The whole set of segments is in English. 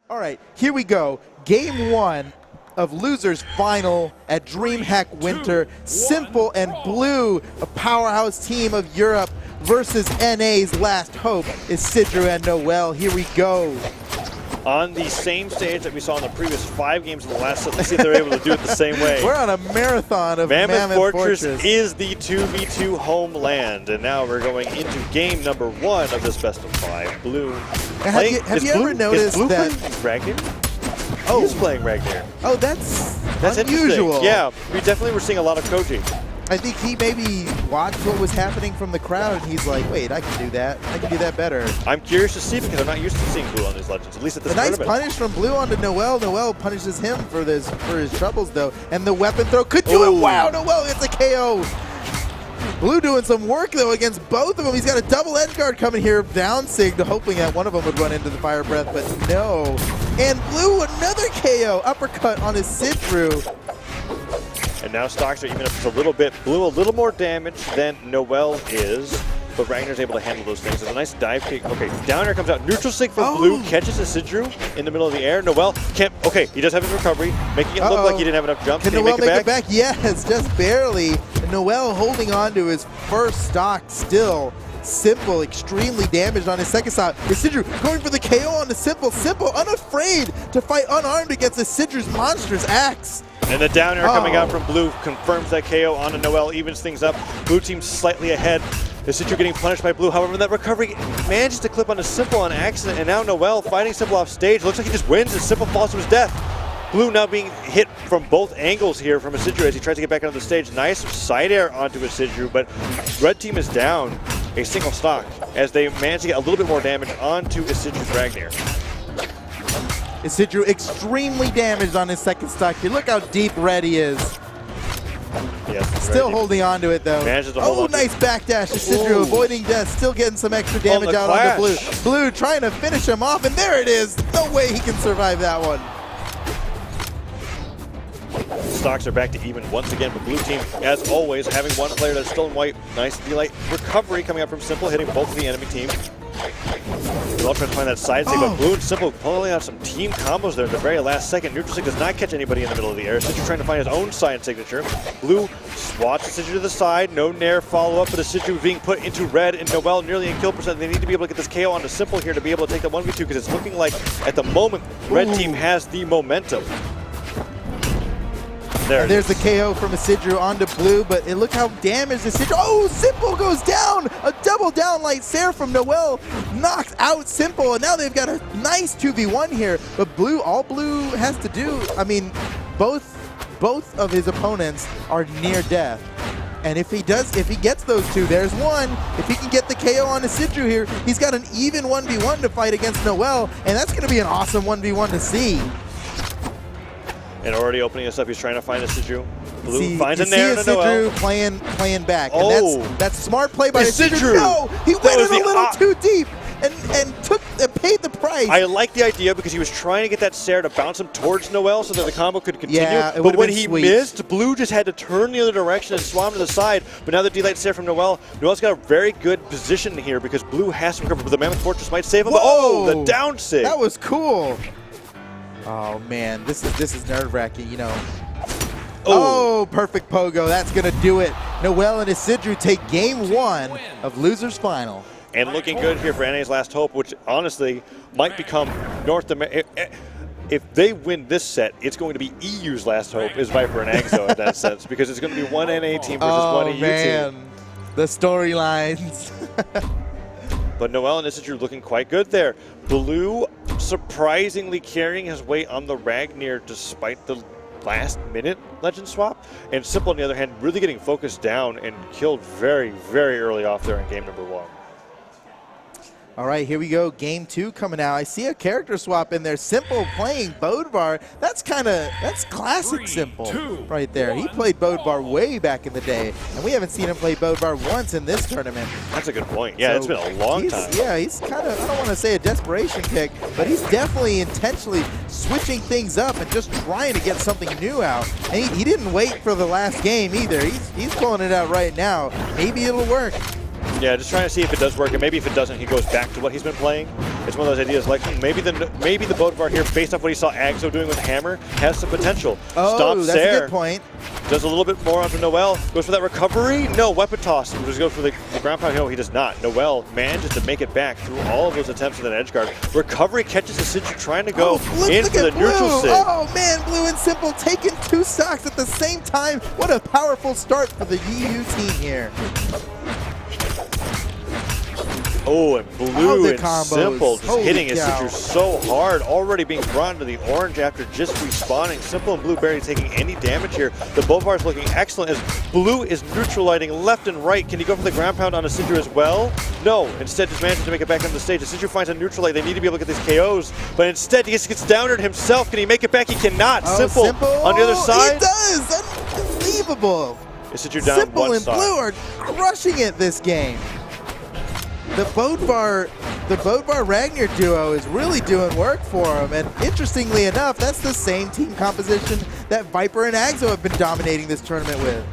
All right, here we go. Game 1 of Losers Final at DreamHack Winter. simpLe and Blue, a powerhouse team of Europe, versus NA's last hope, Isidroo and noeL. Here we go. On the same stage that we saw in the previous 5 games of the last set. Let's see if they're able to do it the same way. We're on a marathon of Mammoth Fortress. Is the 2v2 homeland, and now we're going into game number 1 of this best of 5. Blue. Have you ever noticed that Ragnar? Oh, he's playing Ragnar. Oh, that's unusual. Yeah, we definitely were seeing a lot of Koji. I think he maybe watched what was happening from the crowd, and he's like, wait, I can do that. I can do that better. I'm curious to see because I'm not used to seeing Blue on these Legends, at least at this tournament. A nice punish from Blue onto noeL. noeL punishes him for his troubles, though. And the weapon throw could do it. Wow, noeL gets a KO. Blue doing some work, though, against both of them. He's got a double edge guard coming here, down sig, hoping that one of them would run into the fire breath, but no. And Blue, another KO. Uppercut on his Isidroo. And now stocks are even up just a little bit. Blue a little more damage than noeL is, but Ragnar's able to handle those things. It's a nice dive kick. Okay, down air comes out. Neutral sig for Blue, catches Isidroo in the middle of the air. noeL can't, okay, he does have his recovery, making it look like he didn't have enough jump. Can noeL make it back? Yes, just barely. And noeL holding on to his first stock still. simpLe extremely damaged on his second stock. Isidroo going for the KO on the simpLe. simpLe unafraid to fight unarmed against Isidroo's monstrous axe. And the down air coming out from Blue confirms that KO onto noeL, evens things up. Blue team slightly ahead. Isidroo getting punished by Blue. However, that recovery manages to clip onto simpLe on accident, and now noeL fighting simpLe off stage. Looks like he just wins, and simpLe falls to his death. Blue now being hit from both angles here from Isidroo as he tries to get back onto the stage. Nice side air onto Isidroo, but red team is down a single stock as they manage to get a little bit more damage onto Isidroo's Ragnar. Isidroo extremely damaged on his second stock here. Look how deep red he is. Yes, still holding on to it, though. Oh, nice backdash. Isidroo avoiding death, still getting some extra damage out onto Blue. Blue trying to finish him off, and there it is. No way he can survive that one. Stocks are back to even once again, but Blue team, as always, having one player that's still in white. Nice delight recovery coming up from simpLe, hitting both of the enemy team. They're all trying to find that side sig, but Blue and simpLe pulling out some team combos there at the very last second. Neutral sig does not catch anybody in the middle of the air. Isidroo trying to find his own side signature. Blue swats Isidroo to the side. No nair follow-up, but Isidroo being put into red, and noeL nearly in kill percent. They need to be able to get this KO onto simpLe here to be able to take the 1v2 because it's looking like, at the moment, red team has the momentum. There's the KO from Isidroo onto Blue, but look how damaged Isidroo. Oh, simpLe goes down! A double down light Sair from noeL knocks out simpLe, and now they've got a nice 2v1 here. But Blue, all Blue has to do, I mean, both of his opponents are near death. And if he gets those two, there's one. If he can get the KO on Isidroo here, he's got an even 1v1 to fight against noeL, and that's going to be an awesome 1v1 to see. And already opening us up, he's trying to find Isidroo. Blue finds a nair to noeL. Playing back. And that's smart play by Isidroo. No, he went in a little too deep and paid the price. I like the idea because he was trying to get that Sair to bounce him towards noeL so that the combo could continue. Yeah, but when he missed, Blue just had to turn the other direction and swam to the side. But now the D-Light Sair from noeL. noeL's got a very good position here because Blue has to recover, but the Mammoth Fortress might save him. Whoa, but the down sig. That was cool. Oh man, this is nerve-wracking, you know. Oh, perfect pogo. That's gonna do it. noeL and Isidroo take game 1 of Losers Final. And looking good here for NA's last hope, which honestly might become North America. If they win this set, it's going to be EU's last hope is Viper and Exo in that sense, because it's going to be one NA team versus one EU team. The storylines. But noeL and Isidroo looking quite good there. Blue surprisingly carrying his weight on the Ragnar despite the last-minute legend swap. And simpLe, on the other hand, really getting focused down and killed very, very early off there in game number 1. All right, here we go. Game 2 coming out. I see a character swap in there. simpLe playing Bodvar. That's classic simpLe right there. He played Bodvar way back in the day, and we haven't seen him play Bodvar once in this tournament. That's a good point. Yeah, it's been a long time. Yeah, he's kind of, I don't want to say a desperation pick, but he's definitely intentionally switching things up and just trying to get something new out. And he didn't wait for the last game either. He's pulling it out right now. Maybe it'll work. Yeah, just trying to see if it does work, and maybe if it doesn't, he goes back to what he's been playing. It's one of those ideas like maybe the Bodvar here, based off what he saw Agzo doing with Hammer, has some potential. Oh, Stomps that's there. a good point. Does a little bit more onto noeL. Goes for that recovery. No, weapon toss. Just goes for the ground pound. No, he does not. noeL manages to make it back through all of those attempts with an edge guard. Recovery catches Isidroo trying to go into the neutral sig. Oh man, Blue and simpLe taking 2 stocks at the same time. What a powerful start for the EU team here. Oh, and Blue and combos. simpLe just hitting cow. Isidroo so hard, already being brought into the orange after just respawning. simpLe and Blue barely taking any damage here. The Bodvar is looking excellent as Blue is neutralizing left and right. Can he go for the ground pound on Isidroo as well? No, instead just manages to make it back on the stage. Isidroo finds a neutral light. They need to be able to get these KOs, but instead he just gets downed himself. Can he make it back? He cannot. Oh, simpLe on the other side. He does! Unbelievable! Isidroo down simpLe one and stock. Blue are crushing it this game. The Bodvar Ragnar duo is really doing work for him, and interestingly enough, that's the same team composition that Viper and Agzo have been dominating this tournament with.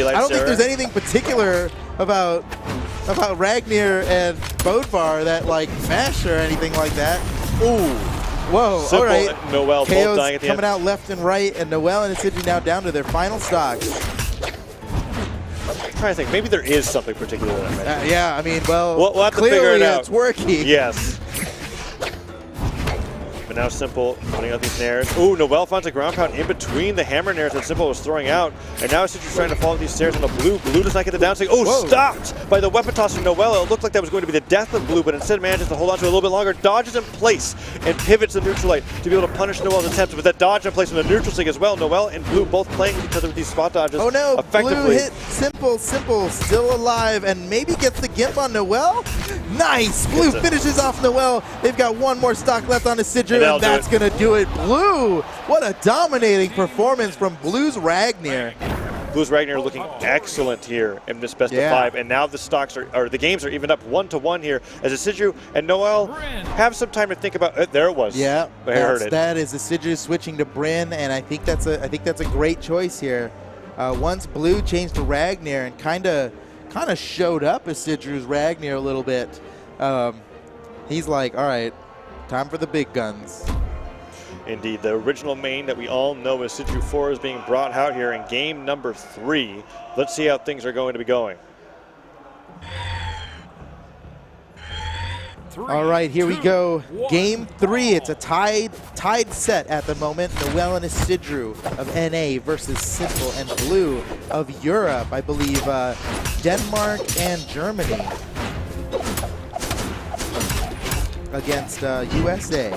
I don't think there's anything particular about Ragnar and Bodvar that like mesh or anything like that. Ooh, whoa! simpLe all right, and noeL both dying at the coming end. out left and right, and noeL and Isidroo now down to their final stocks. I'm trying to think. Maybe there is something particular that I mentioned. Yeah, I mean, well, we'll have to clearly figure it out. It's working. Yes. But now simpLe putting out these nairs. Ooh, noeL finds a ground pound in between the hammer nairs that simpLe was throwing out. And now Isidroo's trying to follow these stairs on the Blue. Blue does not get the down. Oh, whoa. Stopped by the weapon toss from noeL. It looked like that was going to be the death of Blue, but instead manages to hold on to it a little bit longer. Dodges in place and pivots the neutral light to be able to punish noeL's attempts. With that dodge in place from the neutral sig as well. noeL and Blue both playing with each other with these spot dodges. Oh no, effectively. Blue hit simpLe still alive, and maybe gets the gimp on noeL. Nice! Blue finishes off noeL. They've got one more stock left on Isidroo, and that's going to do it. Blue, what a dominating performance from Blue's Ragnar. Blue's Ragnar looking excellent here in this best of 5, and now the stocks or the games are evened up 1-1 here as Isidroo and noeL have some time to think about it. There it was. Yeah, I heard it. That is Isidroo switching to Brynn, and I think that's a great choice here. Once Blue changed to Ragnar and kind of showed up Isidroo's Ragnar a little bit, he's like, all right, time for the big guns. Indeed, the original main that we all know as Isidroo 4 is being brought out here in game number 3. Let's see how things are going to be going. All right, here we go. Game 3. It's a tied set at the moment. noeL and Isidroo of NA versus simpLe and Blue of Europe. I believe Denmark and Germany against USA.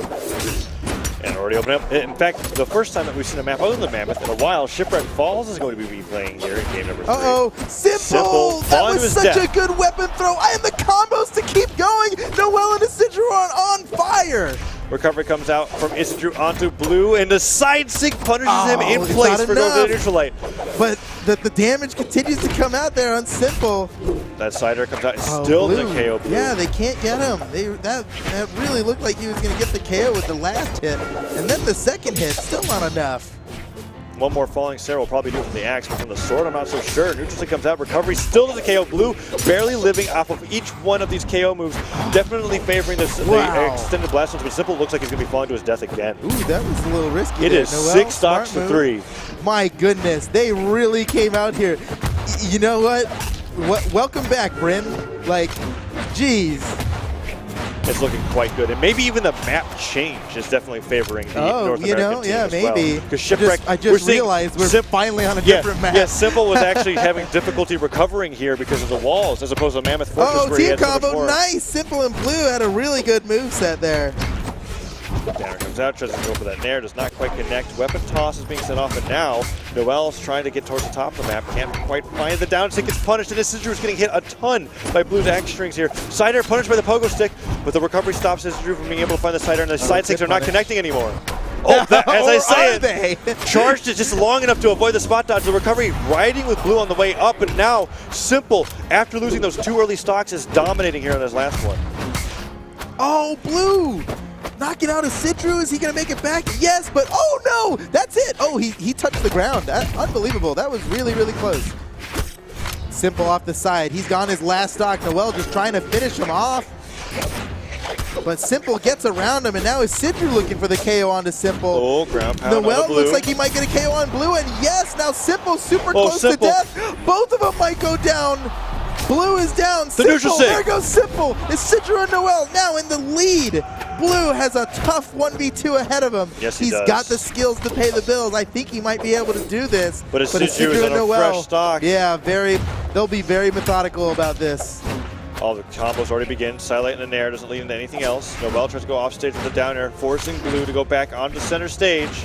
And already open up. In fact, the first time that we've seen a map other than the Mammoth in a while, Shipwreck Falls is going to be replaying here in game number 3. Uh-oh, simpLe! That was such a good weapon throw, and the combos to keep going! noeL and Isidroo are on fire! Recovery comes out from Isidroo onto Blue, and the side sig punishes him in place for going to the neutral light. But the damage continues to come out there on simpLe. That sider comes out, still Blue. the KO Blue. Yeah, they can't get him. That really looked like he was going to get the KO with the last hit, and then the second hit, still not enough. One more falling Sarah will probably do it from the axe, but from the sword, I'm not so sure. Neutral sig comes out, recovery still does the KO. Blue barely living off of each one of these KO moves, definitely favoring the extended blast ones, but simpLe looks like he's going to be falling to his death again. Ooh, that was a little risky. It is noeL, 6 stocks to 3. My goodness, they really came out here. You know what? Welcome back, Brynn. Like, geez. It's looking quite good, and maybe even the map change is definitely favoring the North American team as maybe. Because Shipwreck, I just realized we're finally on a different map. Yeah, simpLe was actually having difficulty recovering here because of the walls, as opposed to Mammoth Fortress where he had team combo, so much more. nice! simpLe and Blue had a really good moveset there. Banner comes out, tries to go for that nair, does not quite connect. Weapon toss is being set off, and now noeL's trying to get towards the top of the map. Can't quite find the down stick, gets punished, and Isidroo is getting hit a ton by Blue's axe strings here. Sider punished by the pogo stick, but the recovery stops Isidroo from being able to find the Sider, and the side sticks are not connecting anymore. Oh, that, as I say it, charged it just long enough to avoid the spot dodge. The recovery riding with Blue on the way up, and now simpLe, after losing those 2 early stocks, is dominating here on his last one. Oh, Blue! Knocking out Isidroo. Is he going to make it back? Yes, but oh no! That's it! Oh, he touched the ground. Unbelievable. That was really, really close. simpLe off the side. He's gone his last stock. noeL just trying to finish him off. but simpLe gets around him, and now Isidroo looking for the KO onto simpLe. Oh, ground pound on the noeL blue. looks like he might get a KO on blue, and yes, now simpLe super close to death. Both of them might go down. Blue is down. Neutral sig. There goes simpLe. Isidroo and noeL now in the lead. Blue has a tough 1v2 ahead of him. Yes, He's does. got the skills to pay the bills. I think he might be able to do this. But Isidroo is on a noeL, fresh stock. Yeah, they'll be very methodical about this. All the combos already begin. Sidelight in the nair doesn't lead into anything else. noeL tries to go off stage with the down air, forcing Blue to go back onto center stage.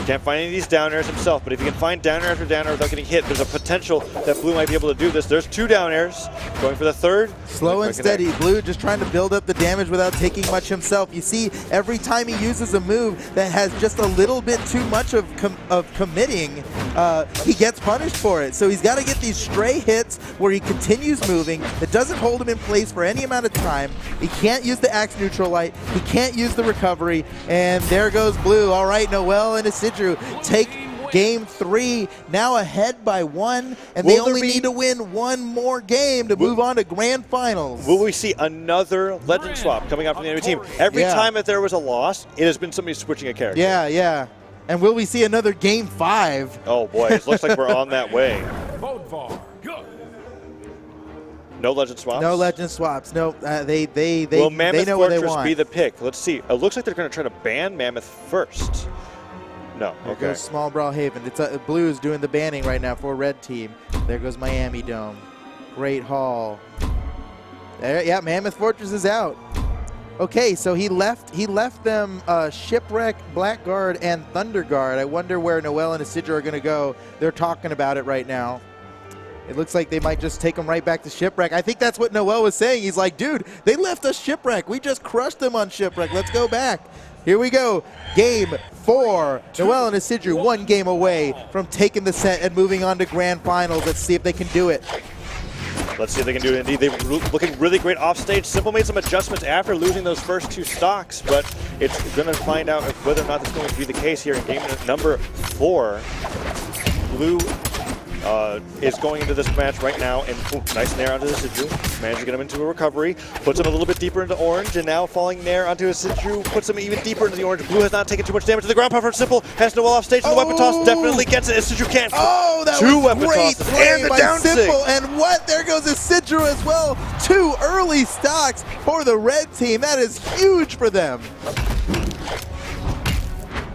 Can't find any of these down airs himself, but if he can find down air after down air without getting hit, there's a potential that Blue might be able to do this. There's 2 down airs. Going for the 3rd. Slow and steady. Blue just trying to build up the damage without taking much himself. You see, every time he uses a move that has just a little bit too much of committing, he gets punished for it. So he's got to get these stray hits where he continues moving. It doesn't hold him in place for any amount of time. He can't use the axe neutral light. He can't use the recovery. And there goes Blue. All right, noeL and Isidroo take game 3, now ahead by 1, and they only need to win 1 more game to move on to grand finals. Will we see another legend swap coming out from the enemy team? Every time that there was a loss, it has been somebody switching a character. Yeah, yeah. And will we see another game 5? Oh boy, it looks like we're on that way. No legend swaps? No legend swaps. No, they Will Mammoth know what they Fortress want. be the pick? Let's see. It looks like they're going to try to ban Mammoth first. No, There okay. goes Small Brawlhaven. It's Blue is doing the banning right now for Red Team. There goes Miami Dome. Great Hall. There, yeah, Mammoth Fortress is out. Okay, so he left them Shipwreck, Blackguard, and Thunderguard. I wonder where noeL and Isidroo are going to go. They're talking about it right now. It looks like they might just take them right back to Shipwreck. I think that's what noeL was saying. He's like, dude, they left us Shipwreck. We just crushed them on Shipwreck. Let's go back. Here we go. Game 4. noeL and Isidroo 1 game away from taking the set and moving on to grand finals. Let's see if they can do it. Let's see if they can do it indeed. They were looking really great off stage. simpLe made some adjustments after losing those first 2 stocks, but it's going to find out whether or not that's going to be the case here in game number 4. Blue is going into this match right now, and nice nair onto Isidroo. Managed to get him into a recovery, puts him a little bit deeper into orange, and now falling nair onto Isidroo, puts him even deeper into the orange. Blue has not taken too much damage to the ground pound from simpLe. Has noeL off stage, and the weapon toss definitely gets it. Isidroo can't. Oh, that 2 was weapon great tosses play and the by down sig. simpLe. And what? There goes Isidroo as well. 2 early stocks for the Red Team. That is huge for them.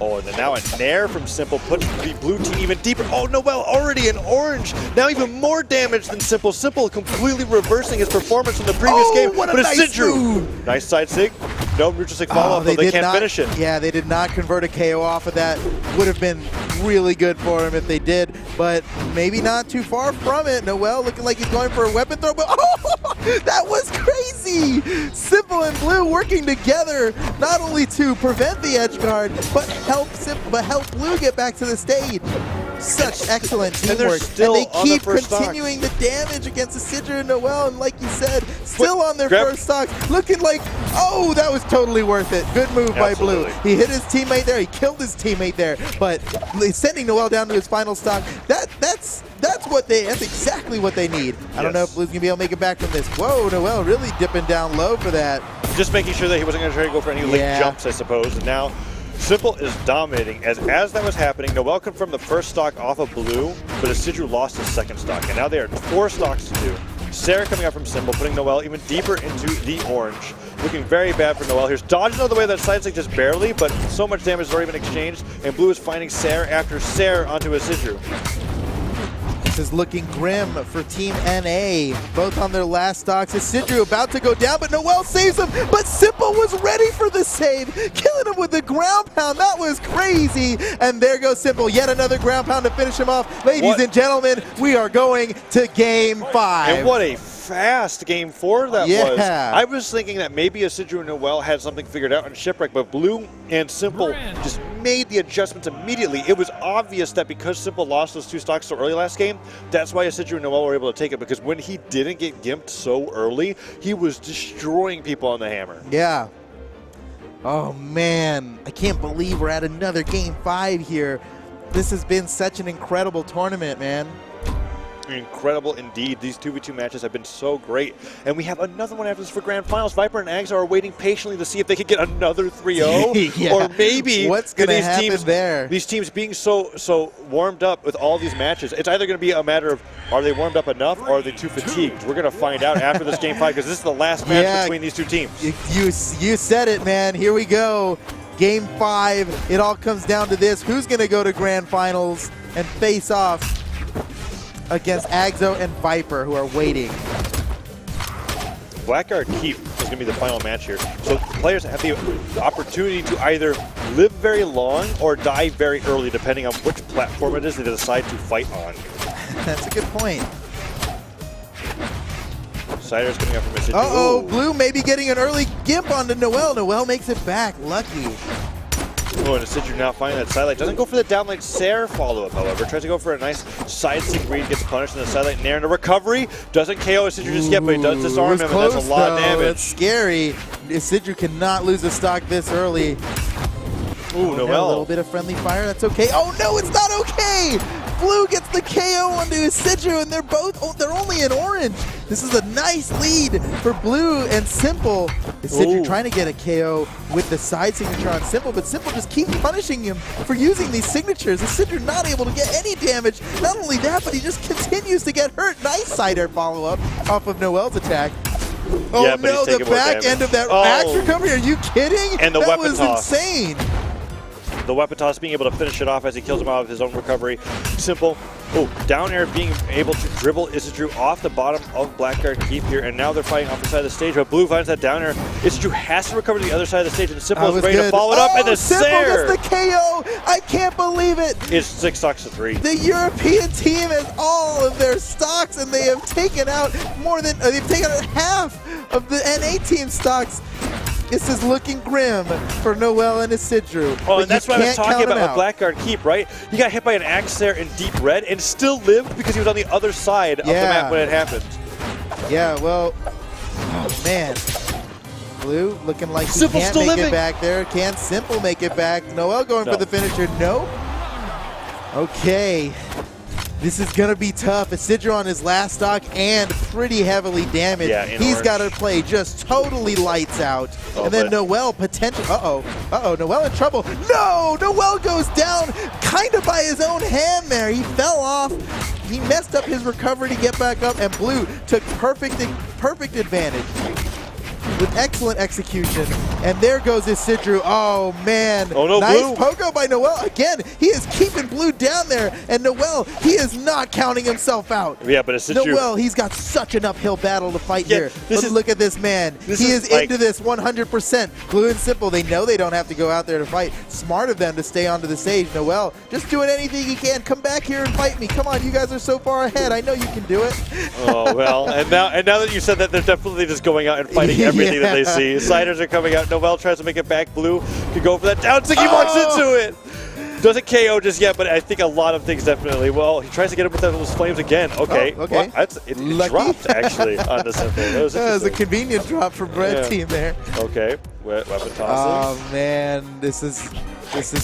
Oh, and then now a nair from simpLe puts the blue team even deeper. Oh, noeL already in orange. Now even more damage than simpLe. simpLe completely reversing his performance from the previous game. What a but nice Isidroo, move. Nice side sig. No neutral sig follow-up, though they can't finish it. Yeah, they did not convert a KO off of that. Would have been really good for him if they did, but maybe not too far from it. noeL looking like he's going for a weapon throw, but oh, that was crazy! simpLe and Blue working together, not only to prevent the edge guard, but help Blue get back to the stage. Such excellent teamwork. And they keep continuing the damage against Isidroo and noeL, and like you said, still on their first stocks, looking like, oh, that was totally worth it. Good move by Blue. He hit his teammate there, he killed his teammate there, but sending noeL down to his final stock, that's exactly what they need. I don't know if Blue's gonna be able to make it back from this. Whoa, noeL really dipping down low for that. Just making sure that he wasn't gonna try to go for any late jumps, I suppose, and now simpLe is dominating. As that was happening, noeL confirmed the first stock off of Blue, but Isidroo lost his second stock, and now they are 4 stocks to 2. Sarah coming out from simpLe, putting noeL even deeper into the orange. Looking very bad for noeL. Here's dodging out of the way of that side stick just barely, but so much damage has already been exchanged, and Blue is finding Sarah after Sarah onto Isidroo. This is looking grim for Team NA. Both on their last stocks. Isidroo about to go down, but noeL saves him. But simpLe was ready for the save, killing him with the ground pound. That was crazy. And there goes simpLe. Yet another ground pound to finish him off. Ladies and gentlemen, we are going to Game 5. And what a fast Game 4 that was. I was thinking that maybe Isidroo and noeL had something figured out in Shipwreck, but Blue and simpLe just made the adjustments immediately. It was obvious that because simpLe lost those 2 stocks so early last game, that's why Isidroo and noeL were able to take it, because when he didn't get gimped so early, he was destroying people on the hammer. Yeah. Oh man, I can't believe we're at another Game 5 here. This has been such an incredible tournament, man. incredible indeed. These 2v2 matches have been so great. And we have another one after this for Grand Finals. Viper and Ags are waiting patiently to see if they can get another 3-0. Yeah. Or maybe what's going to happen there? These teams being so warmed up with all these matches, it's either going to be a matter of are they warmed up enough or are they too fatigued? We're going to find out after this Game 5 because this is the last match between these two teams. You said it, man. Here we go. Game 5. It all comes down to this. Who's going to go to Grand Finals and face off against Agzo and Viper, who are waiting? Blackguard Keep is going to be the final match here. So players have the opportunity to either live very long or die very early, depending on which platform it is they decide to fight on. That's a good point. Siders coming up from Isidroo. Uh-oh, Blue maybe getting an early gimp onto noeL. noeL makes it back. Lucky. Oh, and Isidroo now finding that sidelight. Doesn't go for the downlight Sair follow-up, however. Tries to go for a nice side stick read, gets punished, and the sidelight Nair in a recovery. Doesn't KO Isidroo just yet, but he does disarm him, and that's a lot of damage. That's scary. Isidroo cannot lose a stock this early. Ooh, noeL. A little bit of friendly fire. That's okay. Oh, no, it's not okay. Blue gets the KO onto Isidroo, and they're only in orange. This is a nice lead for Blue and simpLe. Isidroo trying to get a KO with the side signature on simpLe, but simpLe just keeps punishing him for using these signatures. Isidroo not able to get any damage. Not only that, but he just continues to get hurt. Nice side air follow-up off of noeL's attack. Oh yeah, no, the back end of that axe recovery. Are you kidding? And the that weapon was toss. Insane. The weapon toss being able to finish it off as he kills him out of his own recovery. simpLe. Oh, down air being able to dribble Isidroo off the bottom of Blackguard Keep here, and now they're fighting off the side of the stage, but Blue finds that down air. Isidroo has to recover to the other side of the stage, and simpLe is ready to follow it up, and the Sair! Gets the KO! I can't believe it! It's 6 stocks to 3. The European team has all of their stocks, and they have taken out they've taken out half of the NA team stocks. This is looking grim for noeL and Isidroo. Oh, and that's what I was talking about with Blackguard Keep, right? He got hit by an axe there in deep red and still lived because he was on the other side of the map when it happened. Yeah, well, oh man. Blue looking like he simpLe can't make it back there. Can simpLe make it back? noeL going for the finisher. No. Okay. This is going to be tough. Isidroo on his last stock and pretty heavily damaged. Yeah, he's got to play just totally lights out. And then noeL potential. noeL in trouble. No, noeL goes down kind of by his own hand there. He fell off. He messed up his recovery to get back up, and Blue took perfect advantage with excellent execution. And there goes Isidroo. Oh, man. Oh, no, nice Blue. pogo by noeL. Again, he is keeping Blue down there. And noeL, he is not counting himself out. Yeah, but Isidroo. noeL, he's got such an uphill battle to fight here. Look at this man. He is into this 100%. Blue and simpLe, they know they don't have to go out there to fight. Smart of them to stay onto the stage. noeL, just doing anything he can. Come back here and fight me. Come on, you guys are so far ahead. I know you can do it. Oh, well, and now that you said that, they're definitely just going out and fighting everything that they see. Siders are coming out. noeL tries to make it back. Blue could go for that down stick. He walks into it. Doesn't KO just yet, but I think a lot of things definitely. Well, he tries to get him with those flames again. Okay. Oh, okay. Well, it dropped, actually, on the simpLe. That was a convenient drop from Red Team there. Okay. Weapon tossing. Oh, man. This is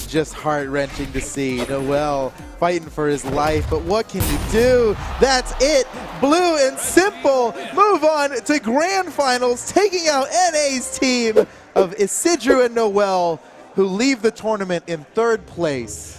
just heart-wrenching to see. noeL fighting for his life, but what can he do? That's it. Blue and simpLe move on to Grand Finals, taking out NA's team of Isidroo and noeL, who leave the tournament in 3rd place.